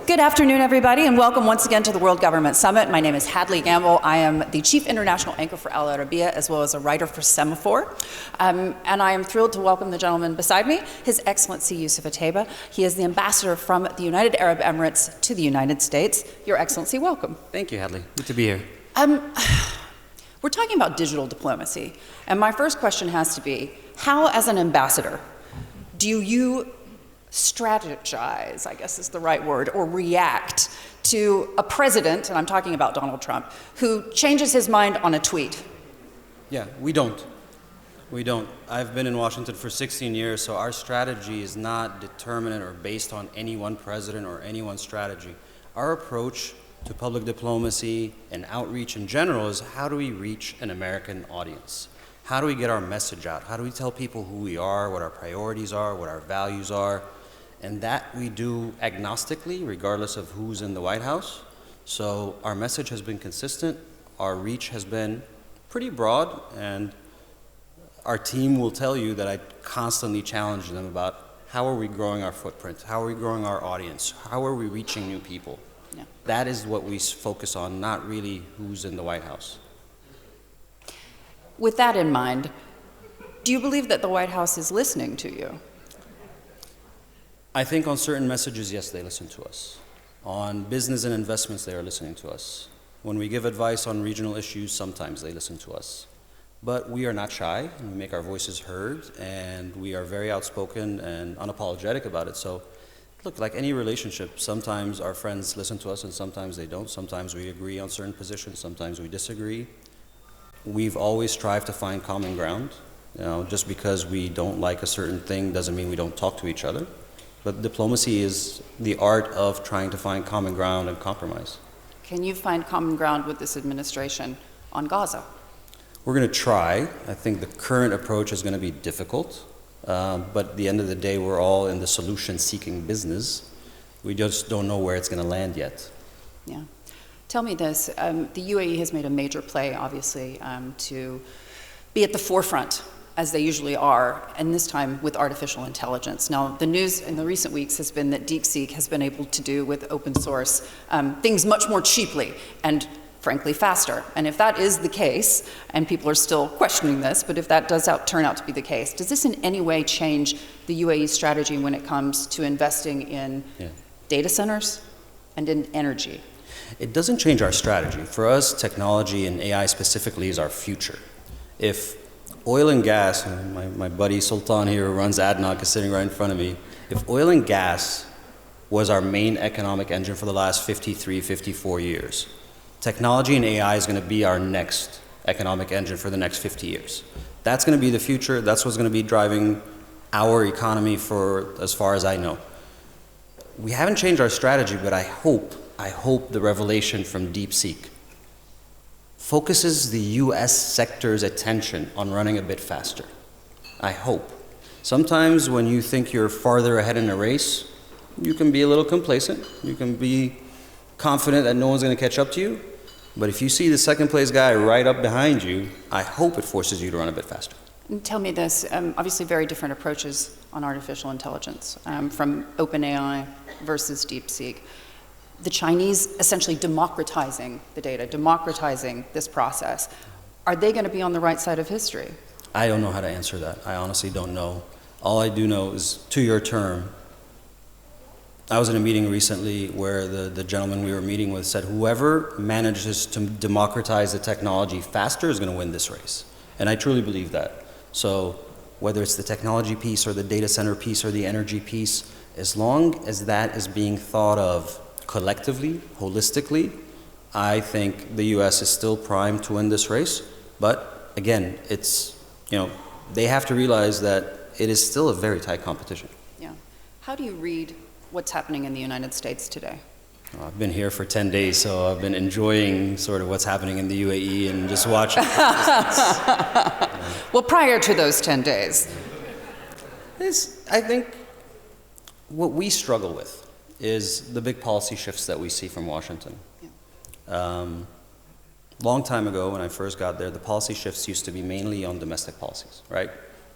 Good afternoon, everybody, and welcome once again to the World Government Summit. My name is Hadley Gamble. I am the Chief International Anchor for Al Arabiya, as well as a writer for Semaphore. And I am thrilled to welcome the gentleman beside me, His Excellency Yousef Al Otaiba. He is the ambassador from the United Arab Emirates to the United States. Your Excellency, welcome. Thank you, Hadley. Good to be here. We're talking about digital diplomacy, and my first question has to be, how, as an ambassador, do you strategize, I guess is the right word, or react to a president, and I'm talking about Donald Trump, who changes his mind on a tweet? Yeah, we don't. We don't. I've been in Washington for 16 years, so our strategy is not determinate or based on any one president or any one strategy. Our approach to public diplomacy and outreach in general is, how do we reach an American audience? How do we get our message out? How do we tell people who we are, what our priorities are, what our values are? And that we do agnostically, regardless of who's in the White House. So our message has been consistent, our reach has been pretty broad, and our team will tell you that I constantly challenge them about how are we growing our footprint, how are we growing our audience, how are we reaching new people. Yeah. That is what we focus on, not really who's in the White House. With that in mind, do you believe that the White House is listening to you? I think on certain messages, yes, they listen to us. On business and investments, they are listening to us. When we give advice on regional issues, sometimes they listen to us. But we are not shy, and we make our voices heard, and we are very outspoken and unapologetic about it. So, look, like any relationship, sometimes our friends listen to us and sometimes they don't. Sometimes we agree on certain positions, sometimes we disagree. We've always strived to find common ground. You know, just because we don't like a certain thing doesn't mean we don't talk to each other. But diplomacy is the art of trying to find common ground and compromise. Can you find common ground with this administration on Gaza? We're going to try. I think the current approach is going to be difficult. But at the end of the day, we're all in the solution-seeking business. We just don't know where it's going to land yet. Yeah. Tell me this. The UAE has made a major play, obviously, to be at the forefront, as they usually are, and this time with artificial intelligence. Now, the news in the recent weeks has been that DeepSeek has been able to do with open source things much more cheaply and frankly faster. And if that is the case, and people are still questioning this, but if that does turn out to be the case, does this in any way change the UAE strategy when it comes to investing in data centers and in energy? It doesn't change our strategy. For us, technology and AI specifically is our future. If oil and gas, and my buddy Sultan here who runs ADNOC is sitting right in front of me, if oil and gas was our main economic engine for the last 53, 54 years, technology and AI is going to be our next economic engine for the next 50 years. That's going to be the future. That's what's going to be driving our economy for as far as I know. We haven't changed our strategy, but I hope the revelation from DeepSeek focuses the US sector's attention on running a bit faster. I hope. Sometimes when you think you're farther ahead in a race, you can be a little complacent. You can be confident that no one's going to catch up to you. But if you see the second place guy right up behind you, I hope it forces you to run a bit faster. And tell me this, obviously very different approaches on artificial intelligence from OpenAI versus DeepSeek. The Chinese essentially democratizing the data, democratizing this process. Are they going to be on the right side of history? I don't know how to answer that. I honestly don't know. All I do know is, to your term, I was in a meeting recently where the gentleman we were meeting with said whoever manages to democratize the technology faster is going to win this race. And I truly believe that. So whether it's the technology piece or the data center piece or the energy piece, as long as that is being thought of collectively, holistically, I think the US is still primed to win this race. But again, it's, they have to realize that it is still a very tight competition. Yeah. How do you read what's happening in the United States today? I've been here for 10 days, so I've been enjoying sort of what's happening in the UAE and just watching. Well, prior to those 10 days. I think what we struggle with is the big policy shifts that we see from Washington. Yeah. Long time ago, when I first got there, the policy shifts used to be mainly on domestic policies, right?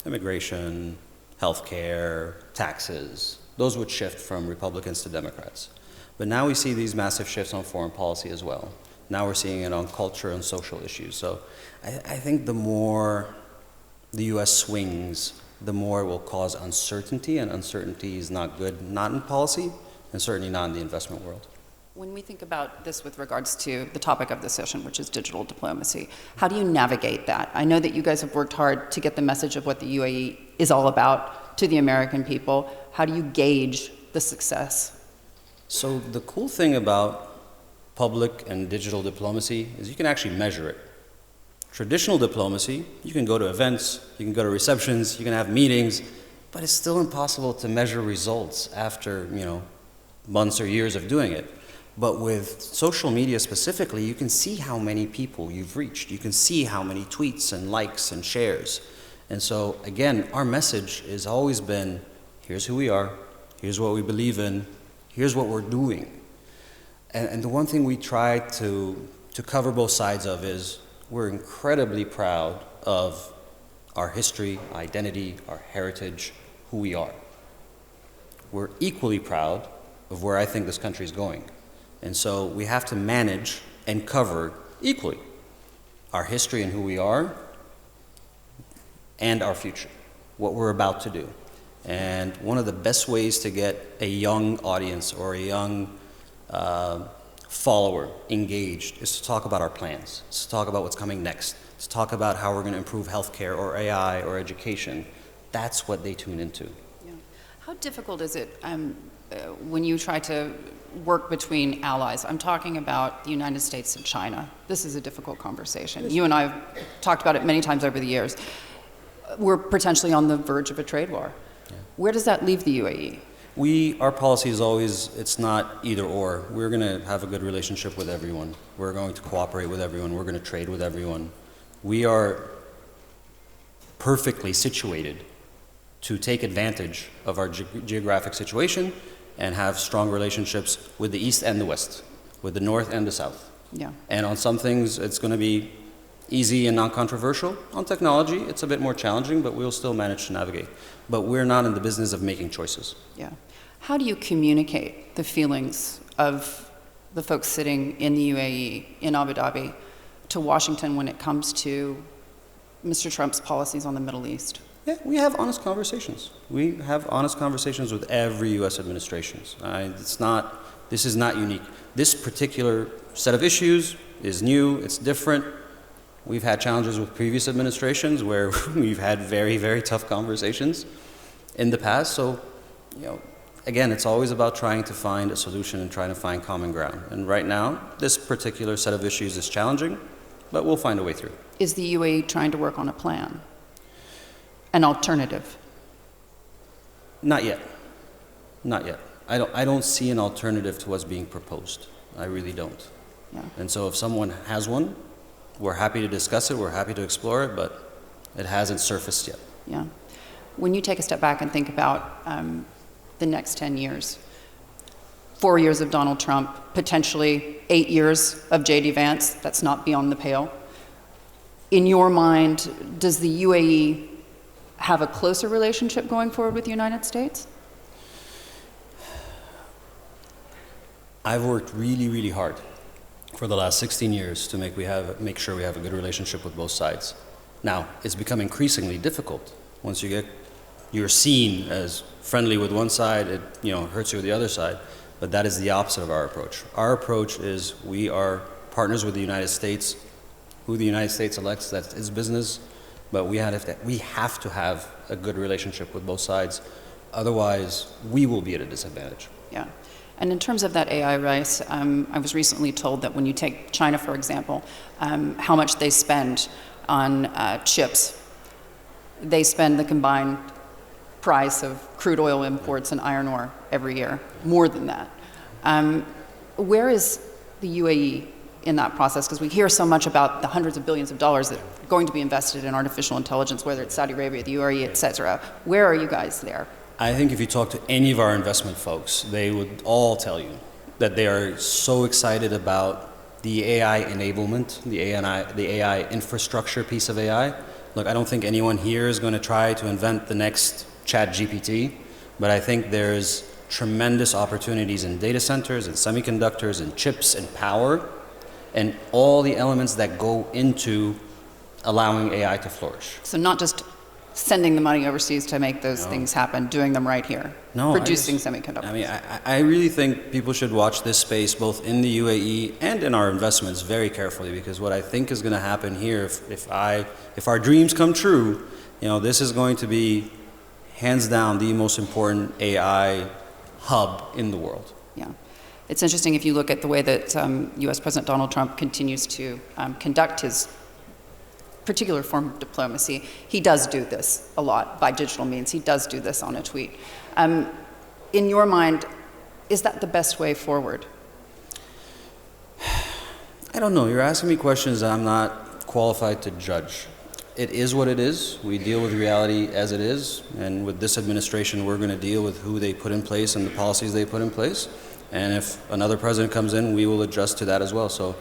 Immigration, healthcare, taxes. Those would shift from Republicans to Democrats. But now we see these massive shifts on foreign policy as well. Now we're seeing it on culture and social issues. So I think the more the U.S. swings, the more it will cause uncertainty, and uncertainty is not good, not in policy, and certainly not in the investment world. When we think about this with regards to the topic of the session, which is digital diplomacy, how do you navigate that? I know that you guys have worked hard to get the message of what the UAE is all about to the American people. How do you gauge the success? So the cool thing about public and digital diplomacy is you can actually measure it. Traditional diplomacy, you can go to events, you can go to receptions, you can have meetings, but it's still impossible to measure results after, months or years of doing it. But with social media specifically, you can see how many people you've reached. You can see how many tweets and likes and shares. And so, again, our message has always been, here's who we are, here's what we believe in, here's what we're doing. And the one thing we try to cover both sides of is we're incredibly proud of our history, identity, our heritage, who we are. We're equally proud of where I think this country is going. And so we have to manage and cover equally our history and who we are and our future, what we're about to do. And one of the best ways to get a young audience or a young follower engaged is to talk about our plans, to talk about what's coming next, to talk about how we're going to improve healthcare or AI or education. That's what they tune into. Yeah. How difficult is it when you try to work between allies? I'm talking about the United States and China. This is a difficult conversation. You and I have talked about it many times over the years. We're potentially on the verge of a trade war. Yeah. Where does that leave the UAE? Our policy is always, it's not either or. We're going to have a good relationship with everyone. We're going to cooperate with everyone. We're going to trade with everyone. We are perfectly situated to take advantage of our geographic situation and have strong relationships with the East and the West, with the North and the South. Yeah. And on some things, it's going to be easy and non-controversial. On technology, it's a bit more challenging, but we'll still manage to navigate. But we're not in the business of making choices. Yeah. How do you communicate the feelings of the folks sitting in the UAE, in Abu Dhabi, to Washington when it comes to Mr. Trump's policies on the Middle East? Yeah, we have honest conversations. We have honest conversations with every U.S. administration. This is not unique. This particular set of issues is new, it's different. We've had challenges with previous administrations where we've had very, very tough conversations in the past. So, again, it's always about trying to find a solution and trying to find common ground. And right now, this particular set of issues is challenging, but we'll find a way through. Is the UAE trying to work on a plan? An alternative? Not yet. Not yet. I don't see an alternative to what's being proposed. I really don't. Yeah. And so if someone has one, we're happy to discuss it, we're happy to explore it, but it hasn't surfaced yet. Yeah. When you take a step back and think about the next 10 years, 4 years of Donald Trump, potentially 8 years of J.D. Vance, that's not beyond the pale. In your mind, does the UAE have a closer relationship going forward with the United States? I've worked really, really hard for the last 16 years to make sure we have a good relationship with both sides. Now, it's become increasingly difficult. Once you're seen as friendly with one side, it hurts you with the other side. But that is the opposite of our approach. Our approach is we are partners with the United States. Who the United States elects, that's its business. But we have to have a good relationship with both sides. Otherwise, we will be at a disadvantage. Yeah. And in terms of that AI race, I was recently told that when you take China, for example, how much they spend on chips, they spend the combined price of crude oil imports and iron ore every year, more than that. Where is the UAE in that process? Because we hear so much about the hundreds of billions of dollars that are going to be invested in artificial intelligence, whether it's Saudi Arabia, the UAE, et cetera. Where are you guys there? I think if you talk to any of our investment folks, they would all tell you that they are so excited about the AI enablement, the AI infrastructure piece of AI. Look, I don't think anyone here is going to try to invent the next Chat GPT, but I think there's tremendous opportunities in data centers and semiconductors and chips and power and all the elements that go into allowing AI to flourish. So not just sending the money overseas to make those things happen, doing them right here, producing semiconductors. I mean, I really think people should watch this space both in the UAE and in our investments very carefully, because what I think is going to happen here, if our dreams come true, this is going to be hands down the most important AI hub in the world. Yeah. It's interesting if you look at the way that U.S. President Donald Trump continues to conduct his particular form of diplomacy. He does do this a lot by digital means. He does do this on a tweet. In your mind, is that the best way forward? I don't know. You're asking me questions that I'm not qualified to judge. It is what it is. We deal with reality as it is. And with this administration, we're going to deal with who they put in place and the policies they put in place. And if another president comes in, we will adjust to that as well. So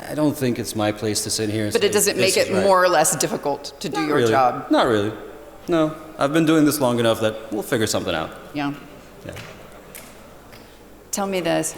I don't think it's my place to sit here and say, but it doesn't make it more or less difficult to do your job? Not really. No. I've been doing this long enough that we'll figure something out. Yeah. Tell me this.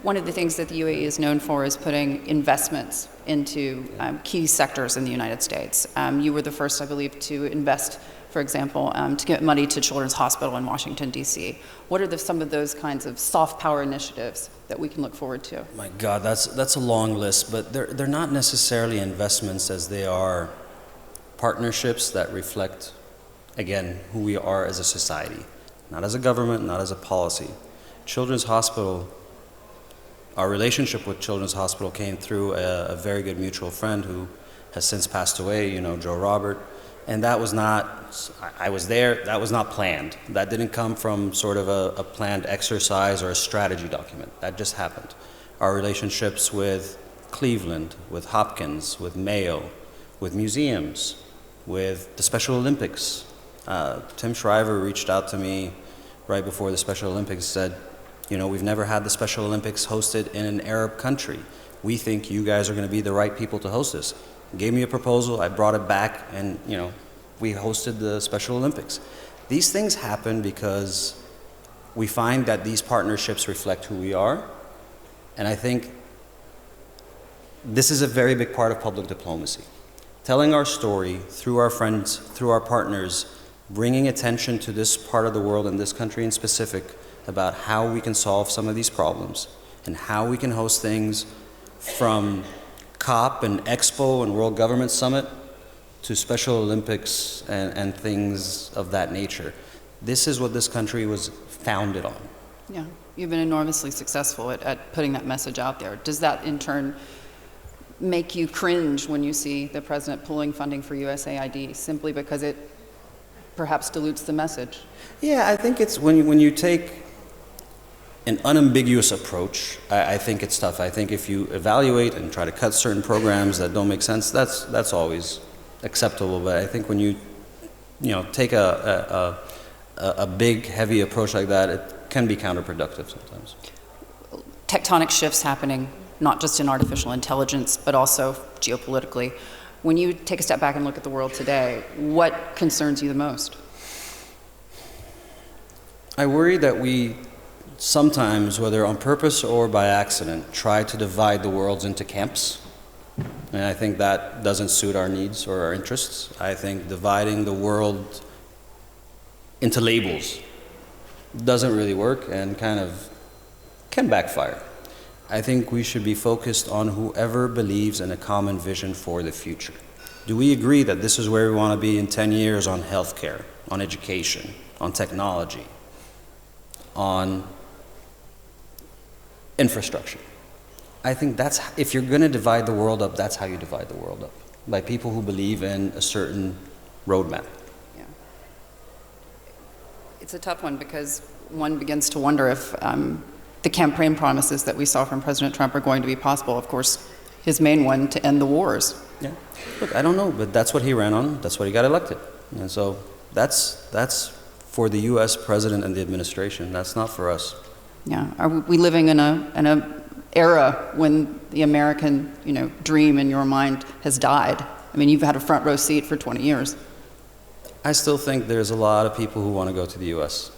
One of the things that the UAE is known for is putting investments into key sectors in the United States. You were the first, I believe, to invest, for example, to get money to Children's Hospital in Washington, D.C. What are some of those kinds of soft power initiatives that we can look forward to? My God, that's a long list, but they're not necessarily investments as they are partnerships that reflect, again, who we are as a society, not as a government, not as a policy. Children's Hospital, our relationship with Children's Hospital came through a very good mutual friend who has since passed away, Joe Robert. And that was not, I was there, that was not planned. That didn't come from sort of a planned exercise or a strategy document. That just happened. Our relationships with Cleveland, with Hopkins, with Mayo, with museums, with the Special Olympics. Tim Shriver reached out to me right before the Special Olympics, said, we've never had the Special Olympics hosted in an Arab country. We think you guys are going to be the right people to host this. Gave me a proposal, I brought it back, and we hosted the Special Olympics. These things happen because we find that these partnerships reflect who we are, and I think this is a very big part of public diplomacy. Telling our story through our friends, through our partners, bringing attention to this part of the world and this country in specific about how we can solve some of these problems and how we can host things from COP and Expo and World Government Summit to Special Olympics and things of that nature. This is what this country was founded on. Yeah, you've been enormously successful at putting that message out there. Does that in turn make you cringe when you see the president pulling funding for USAID simply because it perhaps dilutes the message? Yeah, I think it's when you take an unambiguous approach, I think it's tough. I think if you evaluate and try to cut certain programs that don't make sense, that's always acceptable. But I think when you take a big, heavy approach like that, it can be counterproductive sometimes. Tectonic shifts happening, not just in artificial intelligence, but also geopolitically. When you take a step back and look at the world today, what concerns you the most? I worry that we sometimes, whether on purpose or by accident, try to divide the world into camps. And I think that doesn't suit our needs or our interests. I think dividing the world into labels doesn't really work and kind of can backfire. I think we should be focused on whoever believes in a common vision for the future. Do we agree that this is where we want to be in 10 years on healthcare, on education, on technology, on infrastructure? I think that's, if you're going to divide the world up, that's how you divide the world up, by people who believe in a certain roadmap. Yeah. It's a tough one because one begins to wonder if the campaign promises that we saw from President Trump are going to be possible. Of course, his main one, to end the wars. Yeah. Look, I don't know, but that's what he ran on. That's what he got elected. And so that's for the U.S. president and the administration. That's not for us. Yeah. Are we living in a era when the American, dream in your mind has died? I mean, you've had a front row seat for 20 years. I still think there's a lot of people who want to go to the U.S.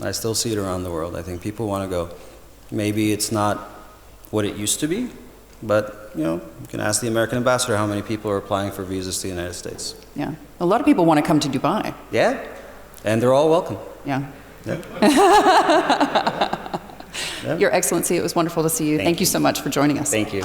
I still see it around the world. I think people want to go, maybe it's not what it used to be, but you can ask the American ambassador how many people are applying for visas to the United States. Yeah. A lot of people want to come to Dubai. Yeah, and they're all welcome. Yeah. Yeah. Your Excellency, it was wonderful to see you. Thank you so much for joining us. Thank you.